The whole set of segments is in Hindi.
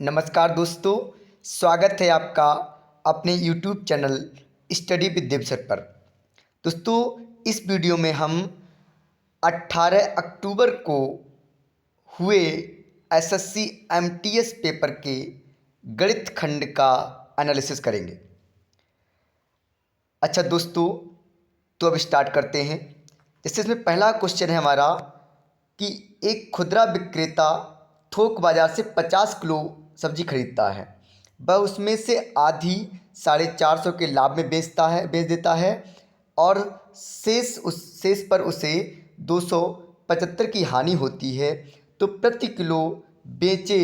नमस्कार दोस्तों, स्वागत है आपका अपने YouTube channel study with Dev sir पर। दोस्तों, इस वीडियो में हम 18 अक्टूबर को हुए एसएससी एमटीएस पेपर के गणित खंड का एनालिसिस करेंगे। अच्छा दोस्तों, तो अब स्टार्ट करते हैं। जैसे इसमें पहला क्वेश्चन है हमारा कि एक खुदरा विक्रेता थोक बाजार से 50 किलो सब्जी खरीदता है। वह उसमें से आधी 450 के लाभ में बेच देता है और शेष पर उसे 275 की हानि होती है। तो प्रति किलो बेचे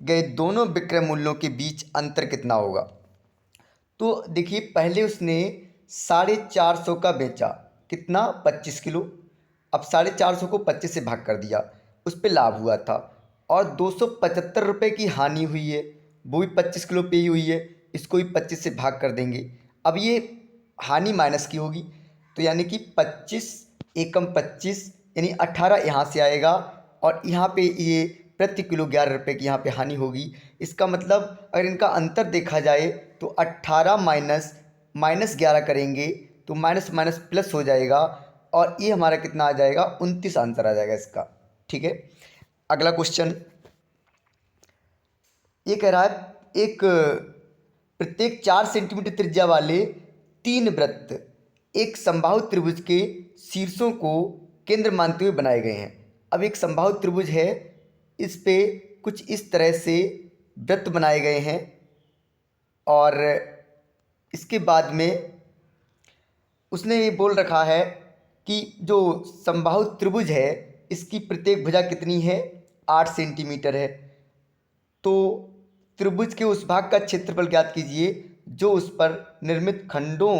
गए दोनों विक्रय मूल्यों के बीच अंतर कितना होगा। तो देखिए, पहले उसने 450 का बेचा, कितना 25 किलो। अब 450 को 25 से भाग कर दिया, उस पर लाभ हुआ था और 275 रुपये की हानि हुई है, वो भी 25 किलो पे ही हुई है। इसको भी 25 से भाग कर देंगे। अब ये हानि माइनस की होगी, तो यानी कि 25 एकम 25 यानी 18 यहाँ से आएगा और यहाँ पे ये प्रति किलो 11 रुपये की यहाँ पे हानि होगी। इसका मतलब अगर इनका अंतर देखा जाए तो 18 माइनस 11 करेंगे तो माइनस माइनस प्लस हो जाएगा और ये हमारा कितना आ जाएगा, 29 आंसर आ जाएगा इसका। ठीक है, अगला क्वेश्चन ये कह रहा है एक प्रत्येक 4 सेंटीमीटर त्रिज्या वाले 3 वृत्त एक समबाहु त्रिभुज के शीर्षों को केंद्र मानते हुए बनाए गए हैं। अब एक समबाहु त्रिभुज है, इस पे कुछ इस तरह से वृत्त बनाए गए हैं और इसके बाद में उसने ये बोल रखा है कि जो समबाहु त्रिभुज है इसकी प्रत्येक भुजा कितनी है, 8 सेंटीमीटर है। तो त्रिभुज के उस भाग का क्षेत्रफल ज्ञात कीजिए जो उस पर निर्मित खंडों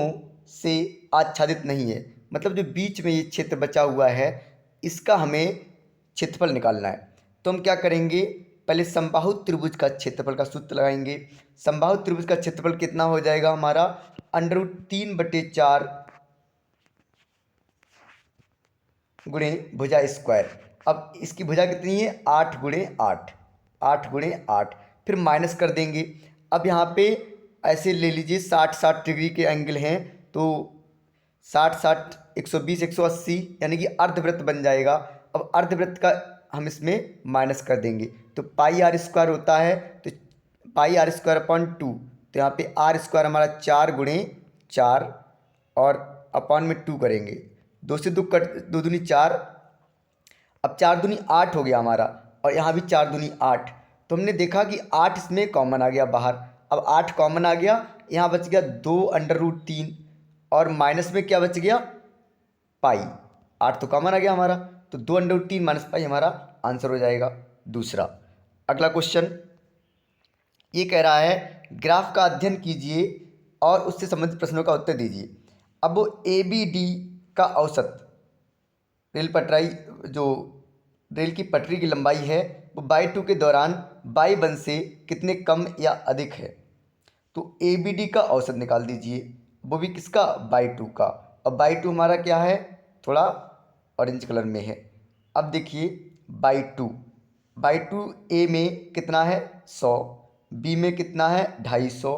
से आच्छादित नहीं है। मतलब जो बीच में ये क्षेत्र बचा हुआ है इसका हमें क्षेत्रफल निकालना है। तो हम क्या करेंगे, पहले समबाहु त्रिभुज का क्षेत्रफल का सूत्र लगाएंगे। समबाहु त्रिभुज का क्षेत्रफल कितना हो जाएगा हमारा, √3/4 गुणे भुजा स्क्वायर। अब इसकी भुजा कितनी है, 8 गुणे 8, फिर माइनस कर देंगे। अब यहाँ पे ऐसे ले लीजिए 60 डिग्री के एंगल हैं, तो 60 120 180 यानी कि अर्धवृत्त बन जाएगा। अब अर्धवृत्त का हम इसमें माइनस कर देंगे तो पाई आर स्क्वायर होता है, तो पाई आर स्क्वायर अपॉन 2, तो यहाँ पे आर स्क्वायर हमारा 4 गुणे 4 और अपॉन में 2 करेंगे। 2 से 2 कट, 2 दूनी 4, अब 4 दूनी 8 हो गया हमारा और यहाँ भी 4 दूनी 8। तो हमने देखा कि 8 इसमें कॉमन आ गया बाहर। अब 8 कॉमन आ गया, यहाँ बच गया 2√3 और माइनस में क्या बच गया, पाई। 8 तो कॉमन आ गया हमारा, तो 2√3 माइनस पाई हमारा आंसर हो जाएगा। दूसरा अगला क्वेश्चन ये कह रहा है ग्राफ का अध्ययन कीजिए और उससे संबंधित प्रश्नों का उत्तर दीजिए। अब वो ABD का औसत जो रेल की पटरी की लंबाई है वो बाई 2 के दौरान बाई 1 से कितने कम या अधिक है। तो ABD का औसत निकाल दीजिए, वो भी किसका, बाई 2 का। अब बाई 2 हमारा क्या है, थोड़ा ऑरेंज कलर में है। अब देखिए बाई टू ए में कितना है 100, बी में कितना है 250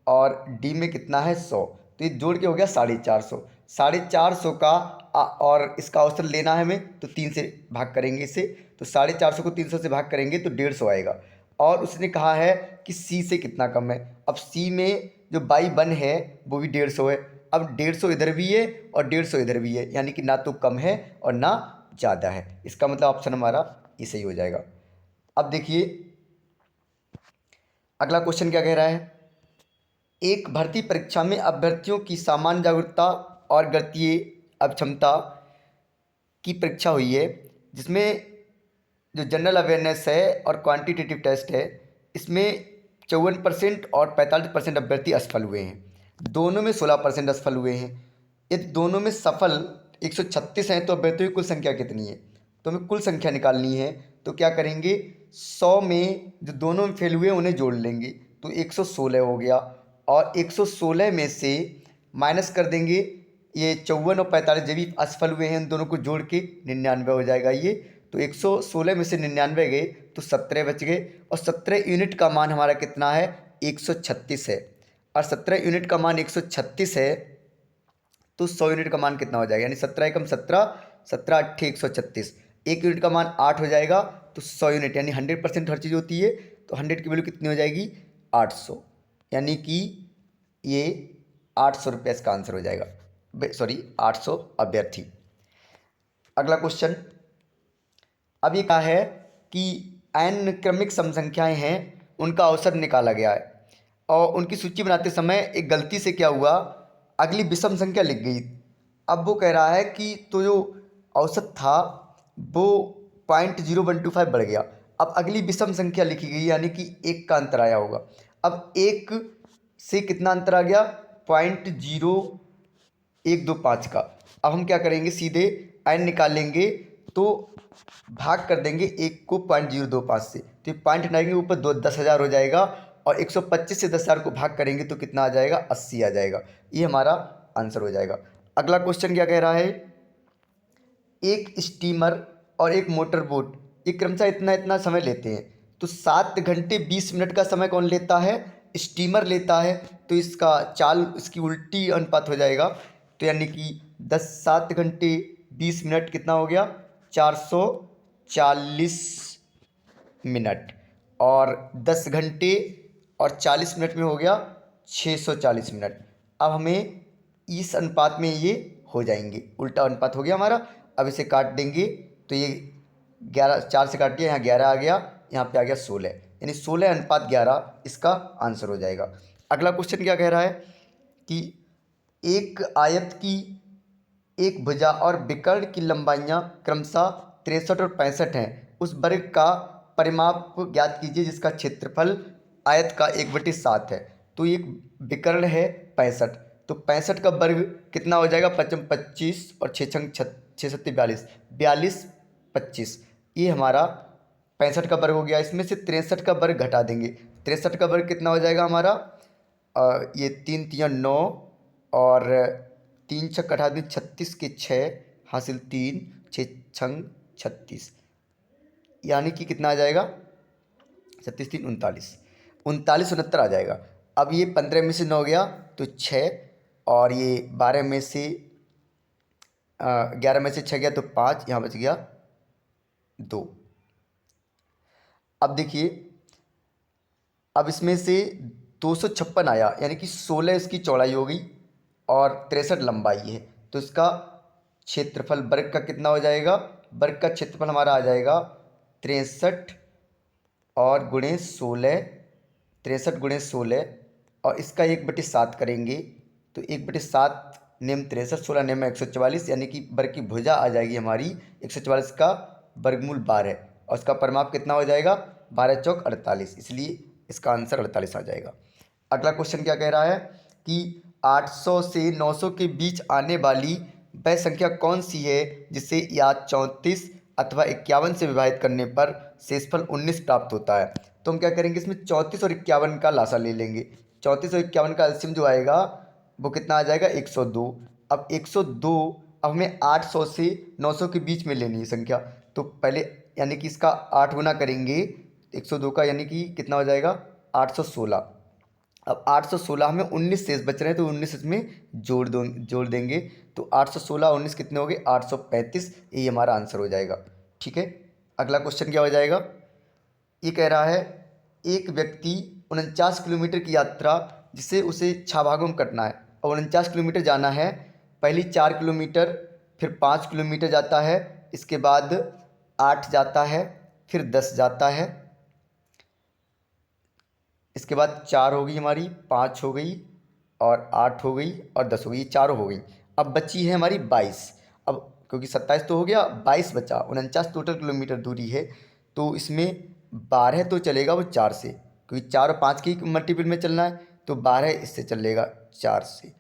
और डी में कितना है 100। तो ये जोड़ के हो गया 450। 450 का और इसका औसत लेना है हमें, तो 3 से भाग करेंगे इसे। तो 450 को 300 से भाग करेंगे तो 150 आएगा। और उसने कहा है कि सी से कितना कम है। अब सी में जो बाई 1 है वो भी 150 है। अब 150 इधर भी है और 150 इधर भी है, यानी कि ना तो कम है और ना ज़्यादा है। इसका मतलब ऑप्शन हमारा ये सही हो जाएगा। अब देखिए अगला क्वेश्चन क्या कह रहा है, एक भर्ती परीक्षा में अभ्यर्थियों की सामान्य जागरूकता और गणितीय अक्षमता की परीक्षा हुई है, जिसमें जो जनरल अवेयरनेस है और क्वांटिटेटिव टेस्ट है इसमें 54% और 45% अभ्यर्थी असफल हुए हैं। दोनों में 16% असफल हुए हैं। यदि दोनों में सफल 136 हैं तो अभ्यर्थियों की कुल संख्या कितनी है। तो हमें कुल संख्या निकालनी है, तो क्या करेंगे, 100 में जो दोनों में फेल हुए उन्हें जोड़ लेंगे तो 116 हो गया और 116 में से माइनस कर देंगे ये 54 और 45 जब भी असफल हुए हैं उन दोनों को जोड़ के 99 हो जाएगा ये। तो 116 में से 99 गए तो 17 बच गए, और 17 यूनिट का मान हमारा कितना है, 136 है। और 17 यूनिट का मान 136 है तो 100 यूनिट का मान कितना हो जाएगा, यानी 17 एकम 17, 17 अट्ठे 136, एक यूनिट का मान 8 हो जाएगा। तो 100 यूनिट यानी 100% हर चीज़ होती है, तो 100 की वैल्यू कितनी हो जाएगी, 800, यानी कि ये 800 रुपये इसका आंसर हो जाएगा, सॉरी 800 अभ्यर्थी। अगला क्वेश्चन, अब ये क्या है कि n क्रमिक सम संख्याएं हैं, उनका औसत निकाला गया है, और उनकी सूची बनाते समय एक गलती से क्या हुआ, अगली विषम संख्या लिख गई। अब वो कह रहा है कि तो जो औसत था वो 0.0125 बढ़ गया। अब अगली विषम संख्या लिखी गई, यानी कि एक का अंतर आया होगा। अब एक से कितना अंतर आ गया, 0.0125 का। अब हम क्या करेंगे, सीधे n निकालेंगे तो भाग कर देंगे एक को 0.025 से, तो ये पॉइंट हटाएंगे ऊपर 10,000 हो जाएगा, और 125 से 10,000 को भाग करेंगे तो कितना आ जाएगा, 80 आ जाएगा। ये हमारा आंसर हो जाएगा। अगला क्वेश्चन क्या कह रहा है, एक स्टीमर और एक मोटर बोट ये क्रमशः इतना इतना समय लेते हैं, तो 7 घंटे 20 मिनट का समय कौन लेता है, स्टीमर लेता है। तो इसका चाल, इसकी उल्टी अनुपात हो जाएगा, तो यानी कि 7 घंटे 20 मिनट कितना हो गया, 440 मिनट, और 10 घंटे और 40 मिनट में हो गया 640 मिनट। अब हमें इस अनुपात में ये हो जाएंगे, उल्टा अनुपात हो गया हमारा। अब इसे काट देंगे तो ये 11, 4 से काट दिया, यहाँ 11 आ गया, यहाँ पे आ गया 16, यानी 16:11 इसका आंसर हो जाएगा। अगला क्वेश्चन क्या कह रहा है कि एक आयत की एक भुजा और विकर्ण की लंबाइयाँ क्रमशः 63 और 65 हैं, उस वर्ग का परिमाप ज्ञात कीजिए जिसका क्षेत्रफल आयत का 1/7 है। तो एक विकर्ण है 65, तो 65 का वर्ग कितना हो जाएगा, 55 25 और 6 सत्ते 42, 42 25, ये हमारा 65 का वर्ग हो गया। इसमें से 63 का वर्ग घटा देंगे, 63 का वर्ग कितना हो जाएगा हमारा, ये 3 3 9, और 3 छक घटा दें 36 के 6 हासिल 3, 6 छंग 36, यानी कि कितना आ जाएगा, 36 3 39, 39 69 आ जाएगा। अब ये 15 में से 9 गया तो 6, और ये 12 में से 11 में से 6 गया तो 5, यहाँ बच गया 2। अब देखिए, अब इसमें से 256 आया, यानी कि 16 इसकी चौड़ाई हो गई और 63 लंबाई है, तो इसका क्षेत्रफल वर्ग का कितना हो जाएगा, वर्ग का क्षेत्रफल हमारा आ जाएगा 63 और गुणे 16, 63 गुणे 16, और इसका 1/7 करेंगे तो 1/7 नियम 63, 16 नियम 144, यानी कि वर्ग की भुजा आ जाएगी हमारी 144 का वर्गमूल 12, और उसका परिमाप कितना हो जाएगा, 12 चौक 48, इसलिए इसका आंसर 48 आ जाएगा। अगला क्वेश्चन क्या कह रहा है कि 800 से 900 के बीच आने वाली वह संख्या कौन सी है जिसे या 34 अथवा 51 से विभाजित करने पर शेषफल 19 प्राप्त होता है। तो हम क्या करेंगे, इसमें 34 और 51 का लासा ले लेंगे। 34 और 51 का एलसीएम जो आएगा वो कितना आ जाएगा, 102। अब 102, अब हमें 800 से 900 के बीच में लेनी है संख्या, तो पहले यानी कि इसका 8 गुना करेंगे 102 का, यानी कि कितना हो जाएगा, 816। अब 816 में 19 शेष बच रहे हैं, तो 19 इसमें जोड़ देंगे, तो 816 19 कितने हो गए, 835, यही हमारा आंसर हो जाएगा। ठीक है, अगला क्वेश्चन क्या हो जाएगा, ये कह रहा है एक व्यक्ति 49 किलोमीटर की यात्रा जिसे उसे 6 भागों में करना है, और 49 किलोमीटर जाना है, पहली 4 किलोमीटर, फिर 5 किलोमीटर जाता है, इसके बाद 8 जाता है, फिर 10 जाता है, इसके बाद 4 हो गई हमारी, 5 हो गई, और 8 हो गई, और 10 हो गई, ये चारों हो गई। अब बची है हमारी 22। अब क्योंकि 27 तो हो गया, 22 बचा, 49 टोटल किलोमीटर दूरी है, तो इसमें 12 तो चलेगा वो 4 से, क्योंकि 4 और 5 की मल्टीपल में चलना है, तो 12 इससे चलेगा 4 से,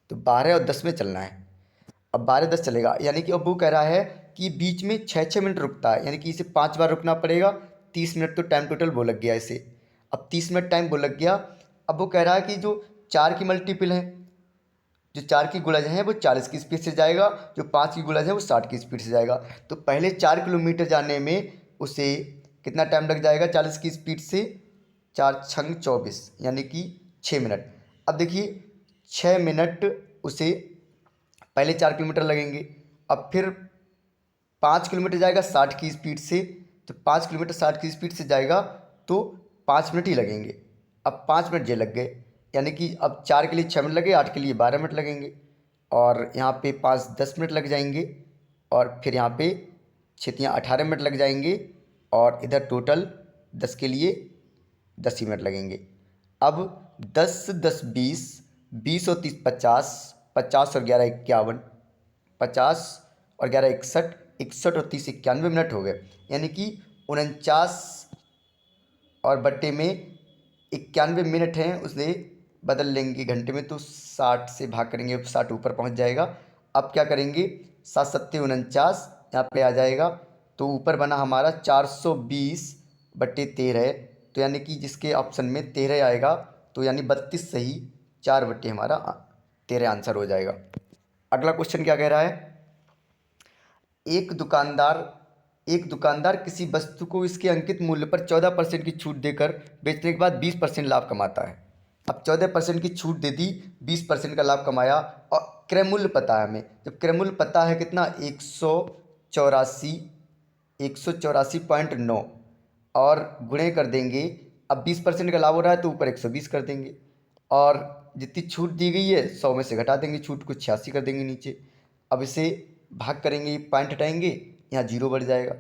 तो 12 और 10 में चलना है। अब 12 10 चलेगा, यानी कि अब वो कह रहा है कि बीच में 6 मिनट रुकता है, यानी कि इसे 5 बार रुकना पड़ेगा, 30 मिनट तो टाइम टोटल वो लग गया इसे। अब 30 मिनट टाइम वो लग गया। अब वो कह रहा है कि जो 4 की मल्टीपल है जो 4 की गुणज है वो 40 की स्पीड से जाएगा, जो 5 की गुणज है वो 60 की स्पीड से जाएगा। तो पहले 4 किलोमीटर जाने में उसे कितना टाइम लग जाएगा 40 की स्पीड से? 4 छंग 24 यानी कि 6 मिनट। अब देखिए 6 मिनट उसे पहले 4 किलोमीटर लगेंगे, अब फिर 5 किलोमीटर जाएगा 60 की स्पीड से, तो 5 किलोमीटर 60 की स्पीड से जाएगा तो 5 मिनट ही लगेंगे। अब 5 मिनट ये लग गए, यानी कि अब 4 के लिए 6 मिनट लगे, 8 के लिए 12 मिनट लगेंगे, और यहाँ पे 5 10 मिनट लग जाएंगे, और फिर यहाँ पे 6 18 मिनट लग जाएंगे, और इधर टोटल 10 के लिए 10 ही मिनट लगेंगे। अब 10 10 20, 20 और 30 50, 50 और 11 51, 50 और 11 61, 61 और 30 91 मिनट हो गए, यानी कि 49 और बट्टे में 91 मिनट हैं उसने बदल लेंगे घंटे में, तो 60 से भाग करेंगे 60 ऊपर पहुंच जाएगा। अब क्या करेंगे 7 सत्ते 49 यहाँ पे आ जाएगा, तो ऊपर बना हमारा 420/13, तो यानी कि जिसके ऑप्शन में 13 आएगा, तो यानी 32 सही, 4 बट्टे हमारा 13 आंसर हो जाएगा। अगला क्वेश्चन क्या कह रहा है, एक दुकानदार किसी वस्तु को इसके अंकित मूल्य पर 14% की छूट देकर बेचने के बाद 20% लाभ कमाता है। अब 14% की छूट दे दी, 20% का लाभ कमाया, और क्रय मूल्य पता है हमें। जब क्रय मूल्य पता है कितना 184.9, और गुणे कर देंगे। अब 20% का लाभ हो रहा है तो ऊपर 120 कर देंगे, और जितनी छूट दी गई है 100 में से घटा देंगे छूट को, 86 कर देंगे नीचे। अब इसे भाग करेंगे, पॉइंट हटाएंगे, यहाँ 0 बढ़ जाएगा।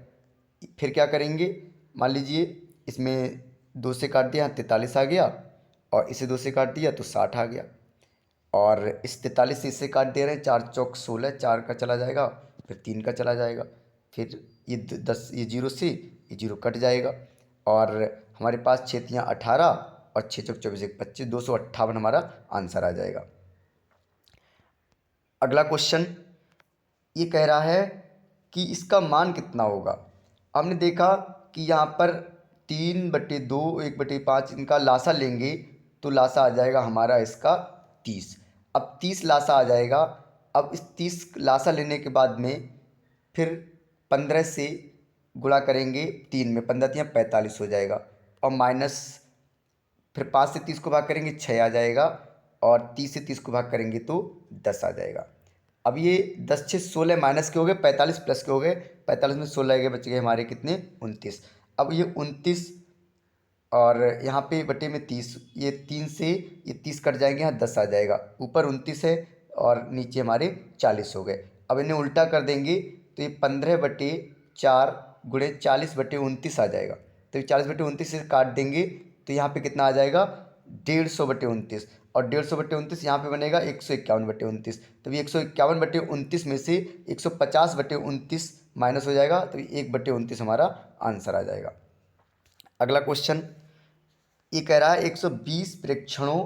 फिर क्या करेंगे, मान लीजिए इसमें 2 से काट दिया, यहाँ 43 आ गया, और इसे 2 से काट दिया तो 60 आ गया, और इस 43 से इससे काट दे रहे हैं, 4 चौक 16, 4 का चला जाएगा, फिर 3 का चला जाएगा, फिर ये 10, ये 0 से ये 0 कट जाएगा, और हमारे पास 6 तियाँ 18 और 6 चौक 24 1 25, 258 हमारा आंसर आ जाएगा। अगला क्वेश्चन ये कह रहा है कि इसका मान कितना होगा। हमने देखा कि यहाँ पर 3/2 1/5 इनका लासा लेंगे तो लासा आ जाएगा हमारा इसका 30। अब 30 लासा आ जाएगा। अब इस 30 लासा लेने के बाद में फिर 15 से गुणा करेंगे 3 में, 15 तियाँ 45 हो जाएगा, और माइनस फिर 5 से 30 को भाग करेंगे 6 आ जाएगा, और 30 से 30 को भाग करेंगे तो 10 आ जाएगा। अब ये 10 6 16 माइनस के हो गए, 45 प्लस के हो गए, 45 में 16 गए, बच गए हमारे कितने 29। अब ये 29 और यहाँ पे बटे में 30, ये 3 से ये 30 कट जाएंगे, यहाँ 10 आ जाएगा, ऊपर 29 है और नीचे हमारे 40 हो गए। अब इन्हें उल्टा कर देंगे तो ये 15/4 गुणे 40/29 आ जाएगा, तो ये 40/29 से काट देंगे तो यहाँ पे कितना आ जाएगा 150/29, और 150/29 यहाँ पे बनेगा 151/29, तो ये 151/29 में से 150/29 माइनस हो जाएगा, तो 1/29 हमारा आंसर आ जाएगा। अगला क्वेश्चन ये कह रहा है 120 प्रेक्षणों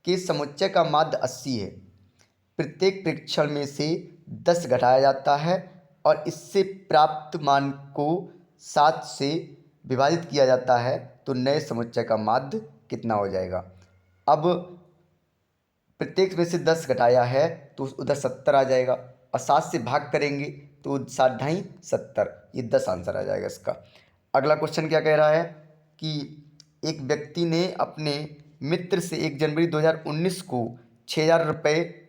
के समुच्चय का माध्य 80 है, प्रत्येक प्रेक्षण में से 10 घटाया जाता है और इससे प्राप्त मान को 7 से विभाजित किया जाता है, तो नए समुच्चय का माध्य कितना हो जाएगा। अब प्रत्येक में से 10 घटाया है तो उधर 70 आ जाएगा, और 7 से भाग करेंगे तो 7 ढाई 70, ये 10 आंसर आ जाएगा इसका। अगला क्वेश्चन क्या कह रहा है कि एक व्यक्ति ने अपने मित्र से 1 जनवरी 2019 को 6,000 रुपये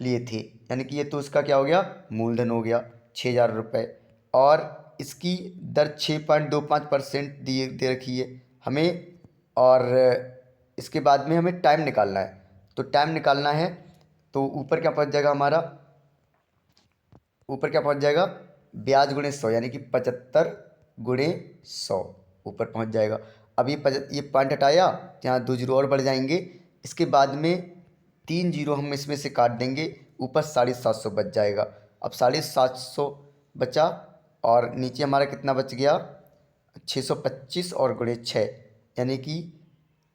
लिए थे, यानी कि ये तो इसका क्या हो गया मूलधन हो गया 6,000 रुपये, और इसकी दर 6.25% दे रखी है हमें, और इसके बाद में हमें टाइम निकालना है। तो टाइम निकालना है तो ऊपर क्या पहुंच जाएगा हमारा, ऊपर क्या पहुंच जाएगा ब्याज गुणे 100, यानी कि 75 गुणे 100 ऊपर पहुंच जाएगा। अब ये पॉइंट हटाया, यहाँ 2 जीरो और बढ़ जाएंगे, इसके बाद में 3 जीरो हम इसमें से काट देंगे, ऊपर 750 बच जाएगा। अब 750 बचा, और नीचे हमारा कितना बच गया 625 और गुणे 6, यानी कि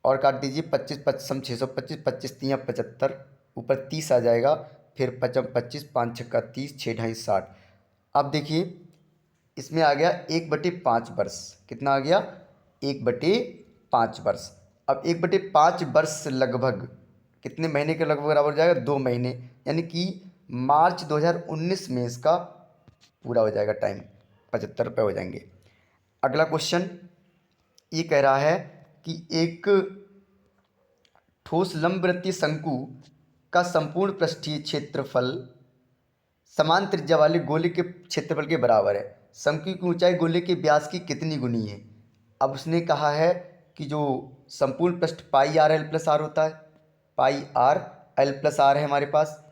और काट दीजिए 25 25 625, 25 तियाँ 75, ऊपर 30 आ जाएगा, फिर 55 25 5 छक्का 30, 6 ढाई 60। अब देखिए इसमें आ गया 1/5 वर्ष, कितना आ गया 1/5 वर्ष। अब 1/5 वर्ष लगभग कितने महीने के लगभग बराबर हो जाएगा, 2 महीने, यानी कि मार्च 2019 में इसका पूरा हो जाएगा टाइम, 75 रुपये हो जाएंगे। अगला क्वेश्चन ये कह रहा है कि एक ठोस लंबवृत्तीय शंकु का संपूर्ण पृष्ठीय क्षेत्रफल समान त्रिज्या वाले गोले के क्षेत्रफल के बराबर है। शंकु की ऊंचाई गोले के व्यास की कितनी गुनी है। अब उसने कहा है कि जो संपूर्ण पृष्ठ पाई आर एल प्लस आर होता है, पाई आर एल प्लस आर है हमारे पास।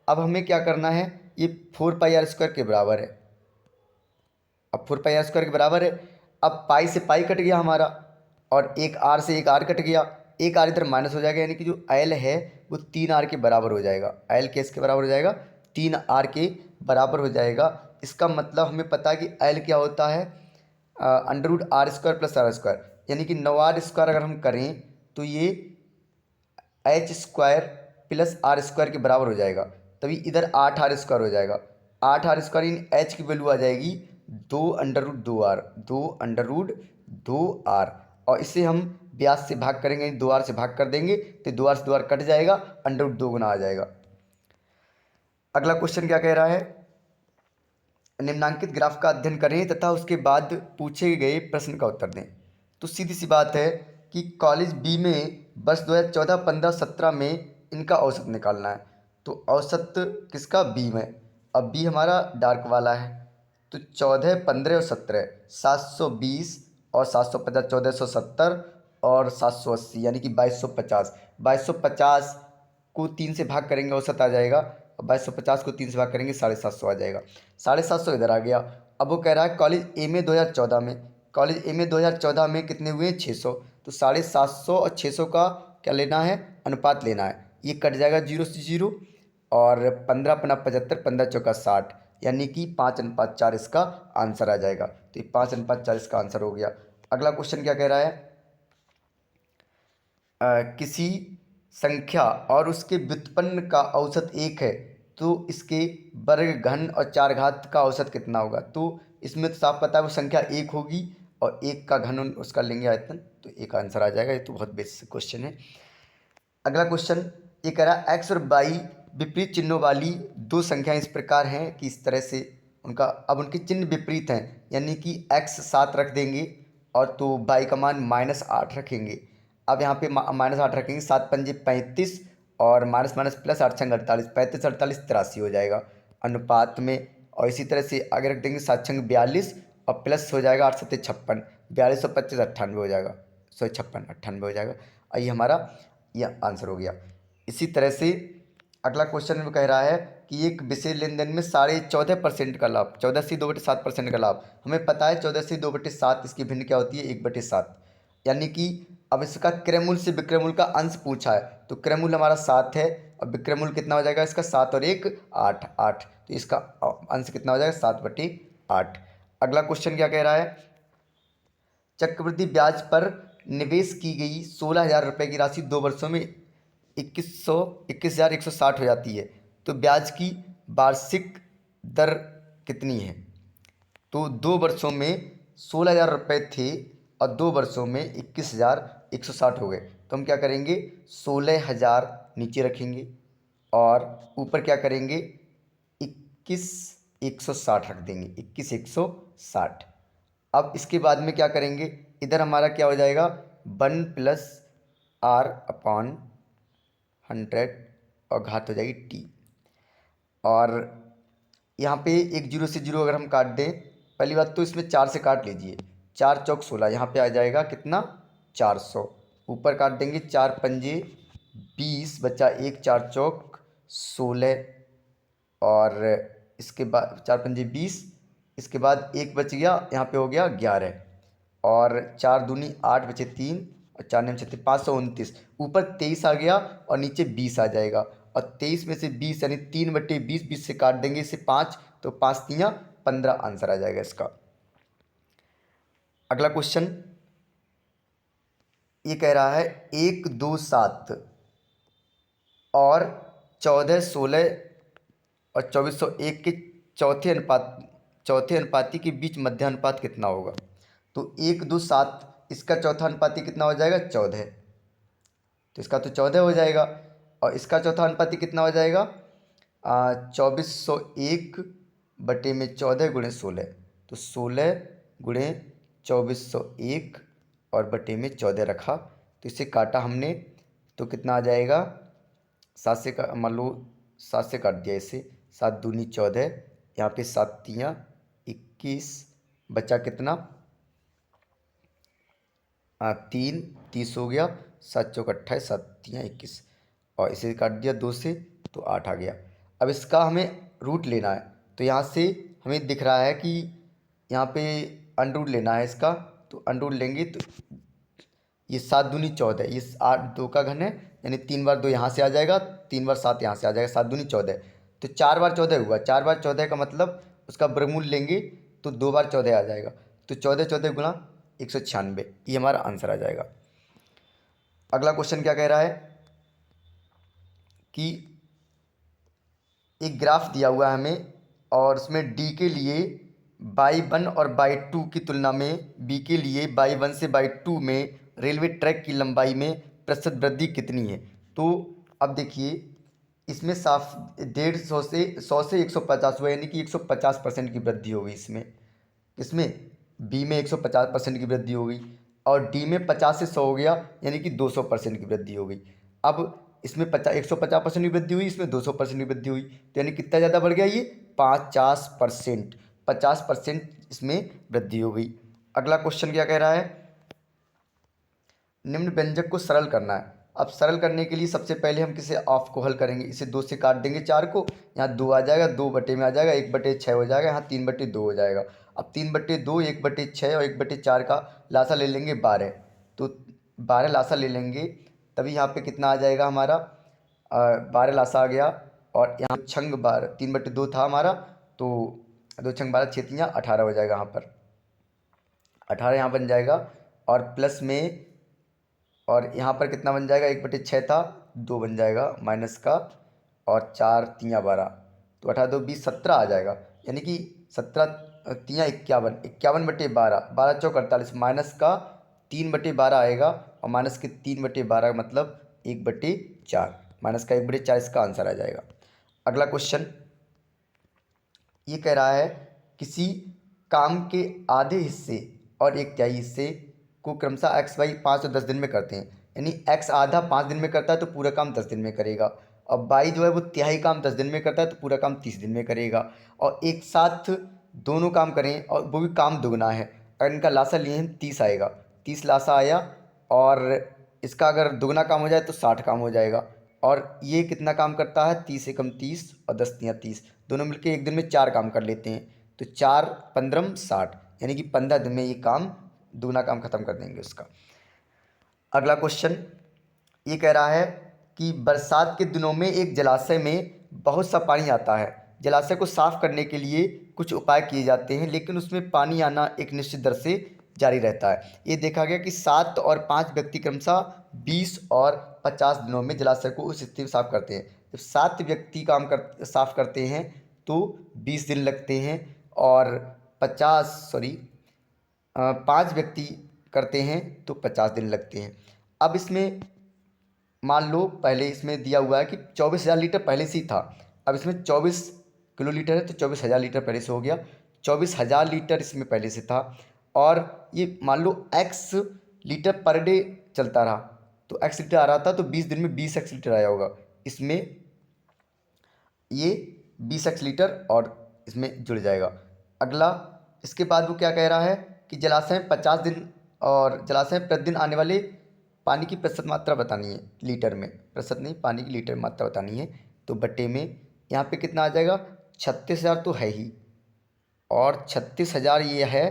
अब हमें क्या करना है, ये 4 पाई आर स्क्वायर के बराबर है। अब 4 पाई आर स्क्वायर के बराबर है। अब पाई से पाई कट गया हमारा, और एक आर से एक आर कट गया, एक आर इधर माइनस हो जाएगा, यानी कि जो एल है वो 3 आर के बराबर हो जाएगा। एल किसके बराबर हो जाएगा, 3 आर के बराबर हो जाएगा। इसका मतलब हमें पता है कि एल क्या होता है, √r² + r², यानी कि 9r² अगर हम करें तो ये h² + r² के बराबर हो जाएगा। तभी इधर 8r² हो जाएगा। 8r² इन h की वैल्यू आ जाएगी 2√2r, 2√2r, और इसे हम व्यास से भाग करेंगे, 2r से भाग कर देंगे तो 2r से 2r कट जाएगा, √2 गुना आ जाएगा। अगला क्वेश्चन क्या कह रहा है, निम्नांकित ग्राफ का अध्ययन करें तथा उसके बाद पूछे गए प्रश्न का उत्तर दें। तो सीधी सी बात है कि कॉलेज बी में वर्ष 2014, 15, 17 में इनका औसत निकालना है। तो औसत किसका, बी में। अब बी हमारा डार्क वाला है, तो 14, 15 और 17, 720 और 750, 1470 और 780, यानी कि 2250। 2250 को 3 से भाग करेंगे औसत आ जाएगा, और 2250 को 3 से भाग करेंगे 750 आ जाएगा। 750 इधर आ गया। अब वो कह रहा है कॉलेज ए में 2014 में, कॉलेज ए में 2014 में कितने हुए, 600। तो 750 और 600 का क्या लेना है, अनुपात लेना है। ये कट जाएगा 0 से 0, और 15 × 75, 15 × 60, यानी कि 5:4 इसका आंसर आ जाएगा। तो ये 5:4 इसका आंसर हो गया। अगला क्वेश्चन क्या कह रहा है, किसी संख्या और उसके व्युत्पन्न का औसत 1 है तो इसके वर्ग, घन और 4 घात का औसत कितना होगा। तो इसमें तो साफ पता है वो संख्या 1 होगी, और 1 का घन उसका लेंगे आयतन, तो 1 आंसर आ जाएगा। ये तो बहुत बेसिक क्वेश्चन है। अगला क्वेश्चन ये कह रहा है एक्स और वाई विपरीत चिन्हों वाली दो संख्याएं इस प्रकार हैं कि इस तरह से उनका, अब उनके चिन्ह विपरीत हैं, यानी कि x 7 रख देंगे और तो y का मान -8 रखेंगे। अब यहाँ पे -8 रखेंगे, 7 पंजे 35 और माइनस माइनस प्लस 8 छंग 48, 35 48 83 हो जाएगा अनुपात में। और इसी तरह से आगे रख देंगे 7 छंग 42 और प्लस हो जाएगा 8 7 56, 42 और 25 98 हो जाएगा, 56 98 हो जाएगा। और ये हमारा यह आंसर हो गया। इसी तरह से अगला क्वेश्चन में कह रहा है कि एक विशेष लेन देन में 14.5% का लाभ, 14/2/7% का लाभ। हमें पता है 14/2/7 इसकी भिन्न क्या होती है, 1/7, यानी कि अब इसका क्रयमूल से विक्रयमूल का अंश पूछा है, तो क्रयमूल हमारा 7 है और विक्रयमूल कितना हो जाएगा इसका, 7 और 1 8 8, तो इसका अंश कितना हो जाएगा, 7/8। अगला क्वेश्चन क्या कह रहा है, चक्रवृद्धि ब्याज पर निवेश की गई 16,000 रुपये की राशि 2 वर्षों में 21,160 हो जाती है, तो ब्याज की वार्षिक दर कितनी है। तो 2 वर्षों में 16,000 रुपये थे और 2 वर्षों में 21,160 हो गए, तो हम क्या करेंगे, 16,000 नीचे रखेंगे और ऊपर क्या करेंगे, 21,160 रख देंगे, 21,160। अब इसके बाद में क्या करेंगे, इधर हमारा क्या हो जाएगा, 1 + r/100 और घात हो जाएगी t। और यहाँ पे एक 0 से 0 अगर हम काट दें, पहली बात तो इसमें 4 से काट लीजिए, 4 चौक 16, यहाँ पे आ जाएगा कितना, 400। ऊपर काट देंगे, 4 पंजे 20 बचा 1, 4 चौक 16, और इसके बाद 4 पंजे 20, इसके बाद 1 बच गया, यहाँ पे हो गया 11, और 4 दूनी 8 बचे 3 और 4 9 36, 529। ऊपर 23 आ गया और नीचे 20 आ जाएगा, और 23 में से 20 यानी 3/20, 20 से काट देंगे इसे 5, तो 5 3 15 आंसर आ जाएगा इसका। अगला क्वेश्चन ये कह रहा है 1 2 7 और 14 16 और 2401 के चौथे अनुपाती के बीच मध्य अनुपात कितना होगा। तो 1 2 7 इसका चौथा अनुपाती कितना हो जाएगा, 14, तो इसका तो 14 हो जाएगा। और इसका चौथा अनुपाती कितना हो जाएगा 2401 बटे में 14 गुणे 16। तो 16 गुणे 2401 और बटे में 14 रखा, तो इसे काटा हमने तो कितना आ जाएगा 7 से का मान लो 7 से काट दिया इसे, 7 दूनी 14, यहाँ पे 7 तियाँ 21, बचा कितना 3 30 हो गया, 7 चौक 28, 7 तियाँ 21 और इसे काट दिया 2 से तो 8 आ गया। अब इसका हमें रूट लेना है, तो यहाँ से हमें दिख रहा है कि यहाँ पे अंडरूट लेना है इसका, तो अंडरूट लेंगे तो ये 7 दूनी 14, ये 8 2 का घन है, यानी 3 बार 2 यहाँ से आ जाएगा, 3 बार 7 यहाँ से आ जाएगा, 7 दूनी 14, तो 4 बार 14 हुआ, 4 बार 14 का मतलब उसका वर्गमूल लेंगे तो 2 बार 14 आ जाएगा, तो 14 14 गुणा 196, ये हमारा आंसर आ जाएगा। अगला क्वेश्चन क्या कह रहा है कि एक ग्राफ दिया हुआ है हमें और उसमें डी के लिए y1 और y2 की तुलना में बी के लिए y1 से y2 में रेलवे ट्रैक की लंबाई में प्रतिशत वृद्धि कितनी है। तो अब देखिए इसमें साफ 150 से 100 से 150 हुआ, यानी कि 150% की वृद्धि होगी इसमें बी में 150% की वृद्धि हो गई और डी में 50 से 100 हो गया, यानी कि 200% की वृद्धि हो गई। अब इसमें 150% की वृद्धि हुई, इसमें 200% की वृद्धि हुई, तो यानी कितना ज़्यादा बढ़ गया ये 50%, 50% इसमें वृद्धि हो गई। अगला क्वेश्चन क्या कह रहा है, निम्न व्यंजक को सरल करना है। अब सरल करने के लिए सबसे पहले हम किसी ऑफ को हल करेंगे, इसे 2 से काट देंगे 4 को, यहाँ 2 आ जाएगा, 2 बटे में आ जाएगा, 1/6 हो जाएगा, यहाँ 3/2 हो जाएगा। अब 3/2 1/6 और 1/4 का लासा ले लेंगे 12, तो 12 लासा ले लेंगे तभी यहाँ पे कितना आ जाएगा हमारा 12 लासा आ गया, और यहाँ छंग 12 3/2 था हमारा, तो 2 छंग 12 6 18 हो जाएगा, यहाँ पर 18 यहाँ बन जाएगा, और प्लस में और यहाँ पर कितना बन जाएगा 1/6 था 2 बन जाएगा माइनस का, और 4 तियाँ 12, तो 18 2 20 17 आ जाएगा, यानी कि 17 तियाँ 51, 51/12, 12 चौक 48 माइनस का 3/12 आएगा, और माइनस के 3/12 मतलब 1/4, माइनस का 1/4 इसका आंसर आ जाएगा। अगला क्वेश्चन ये कह रहा है किसी काम के आधे हिस्से और 1/3 हिस्से को क्रमशः x y 5 और 10 दिन में करते हैं, यानी x आधा 5 दिन में करता है तो पूरा काम 10 दिन में करेगा, और y जो है वो तिहाई काम 10 दिन में करता है तो पूरा काम 30 दिन में करेगा, और एक साथ दोनों काम करें और वो भी काम दुगना है, अगर इनका लासा लिए हैं 30 आएगा, 30 लासा आया, और इसका अगर दुगना काम हो जाए तो 60 काम हो जाएगा, और ये कितना काम करता है 30 एकम 30 और 10 तियाँ 30, दोनों मिलकर एक दिन में 4 काम कर लेते हैं, तो 4 15 60, यानी कि 15 दिन में ये काम दुगना काम खत्म कर देंगे उसका। अगला क्वेश्चन ये कह रहा है कि बरसात के दिनों में एक जलाशय में बहुत सा पानी आता है, जलाशय को साफ करने के लिए कुछ उपाय किए जाते हैं, लेकिन उसमें पानी आना एक निश्चित दर से जारी रहता है। ये देखा गया कि 7 और 5 व्यक्ति क्रमशः 20 और 50 दिनों में जलाशय को उस स्थिति में साफ करते हैं। जब 7 व्यक्ति साफ करते हैं तो 20 दिन लगते हैं, और 5 व्यक्ति करते हैं तो 50 दिन लगते हैं। अब इसमें मान लो पहले इसमें दिया हुआ है कि 24,000 लीटर पहले से ही था, अब इसमें 24 किलो लीटर है तो 24,000 लीटर पहले से हो गया, 24,000 लीटर इसमें पहले से था, और ये मान लो x लीटर पर डे चलता रहा, तो x लीटर आ रहा था तो 20 दिन में 20x लीटर आया होगा, इसमें ये 20x लीटर और इसमें जुड़ जाएगा। अगला इसके बाद वो क्या कह रहा है कि जलाशय में 50 दिन और जलाशय में प्रतिदिन आने वाले पानी की प्रतिशत मात्रा बतानी है, लीटर में, प्रतिशत नहीं पानी की लीटर में मात्रा बतानी है, तो बटे में यहाँ पे कितना आ जाएगा 36,000 तो है ही, और 36,000 ये है,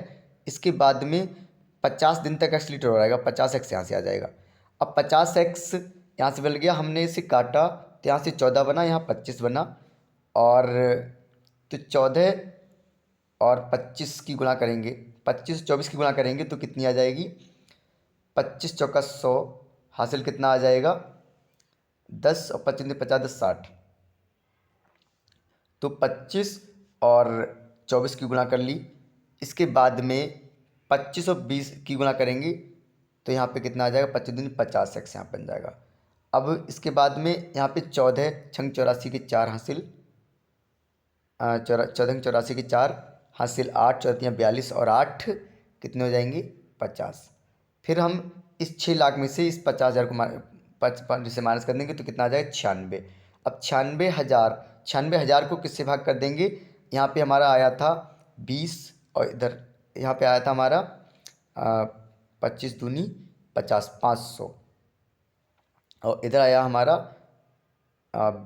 इसके बाद में 50 दिन तक x लीटर हो जाएगा, 50x यहाँ से आ जाएगा। अब 50x यहाँ से बन गया, हमने इसे काटा तो यहाँ से 14 बना, यहाँ 25 बना, और तो 14 और 25 की गुणा करेंगे, 25 24 की गुणा करेंगे तो कितनी आ जाएगी 25 चौका 100, हासिल कितना आ जाएगा 10 और 25 50 10 60, तो 25 और 24 की गुणा कर ली, इसके बाद में 25 और 20 की गुणा करेंगे तो यहाँ पे कितना आ जाएगा 25 दिन 50x यहाँ बन जाएगा। अब इसके बाद में यहाँ पे 14 छंग 84 के 4 हासिल, 14 84 के 4 हासिल 8 चौथियाँ 42 और 8 कितने हो जाएंगे 50। फिर हम इस 6 लाख में से इस 50,000 को पाँच से माइनस कर देंगे तो कितना आ जाएगा 96। अब 96,000 को किससे भाग कर देंगे? यहाँ पे हमारा आया था 20 और इधर यहाँ पे आया था हमारा 25 दूनी 50 500 और इधर आया हमारा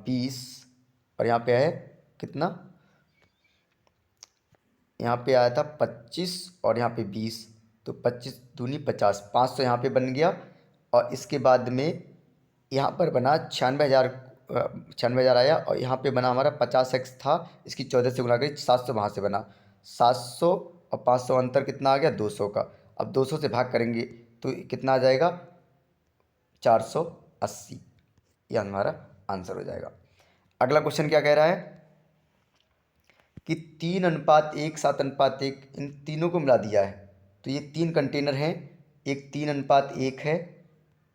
20 और यहाँ पे है कितना, यहाँ पे आया था 25 और यहाँ पे 20, तो 25 दूनी 50 500 यहाँ पे बन गया। और इसके बाद में यहाँ पर बना 96,000 आया और यहाँ पे बना हमारा 50x था, इसकी 14 से गुणा करी 700 वहाँ से बना 700 और 500 अंतर कितना आ गया 200 का। अब 200 से भाग करेंगे तो कितना आ जाएगा 480, यह हमारा आंसर हो जाएगा। अगला क्वेश्चन क्या कह रहा है कि 3:1 7:1 इन तीनों को मिला दिया है। तो ये 3 कंटेनर हैं, एक 3:1 है,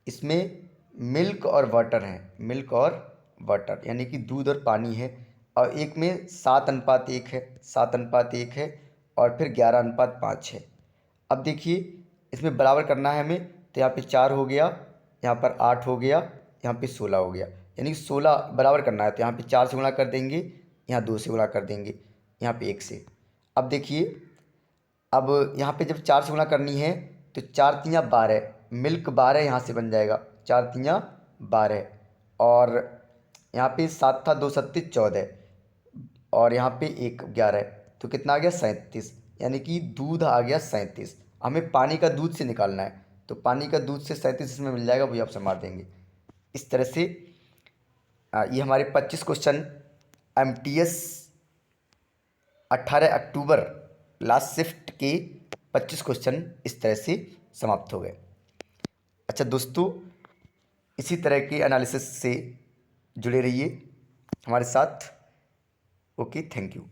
इसमें मिल्क और वाटर है, मिल्क और वाटर यानी कि दूध और पानी है, और एक में 7:1 है, 7:1 है और फिर 11:5 है। अब देखिए इसमें बराबर करना है हमें, तो यहाँ पे 4 हो गया, यहाँ पर 8 हो गया, यहाँ पे 16 हो गया, यानी कि 16 बराबर करना है। तो यहाँ पे 4 से गुणा कर देंगे, यहाँ 2 से गुणा कर देंगे, यहाँ पे 1 से। अब देखिए अब यहाँ पे जब 4 से गुणा करनी है तो 4×3 12, मिल्क 12 यहाँ से बन जाएगा, 4×3 12 और यहाँ पे 7 था 2 7 14 और यहाँ पे 1 11, तो कितना आ गया 37, यानी कि दूध आ गया 37। हमें पानी का दूध से निकालना है, तो पानी का दूध से 37 इसमें मिल जाएगा, वही ऑप्शन मार देंगे। इस तरह से ये हमारे 25 क्वेश्चन MTS 18 अक्टूबर लास्ट शिफ्ट के 25 क्वेश्चन इस तरह से समाप्त हो गए। अच्छा दोस्तों, इसी तरह के एनालिसिस से जुड़े रहिए हमारे साथ। Okay, thank you.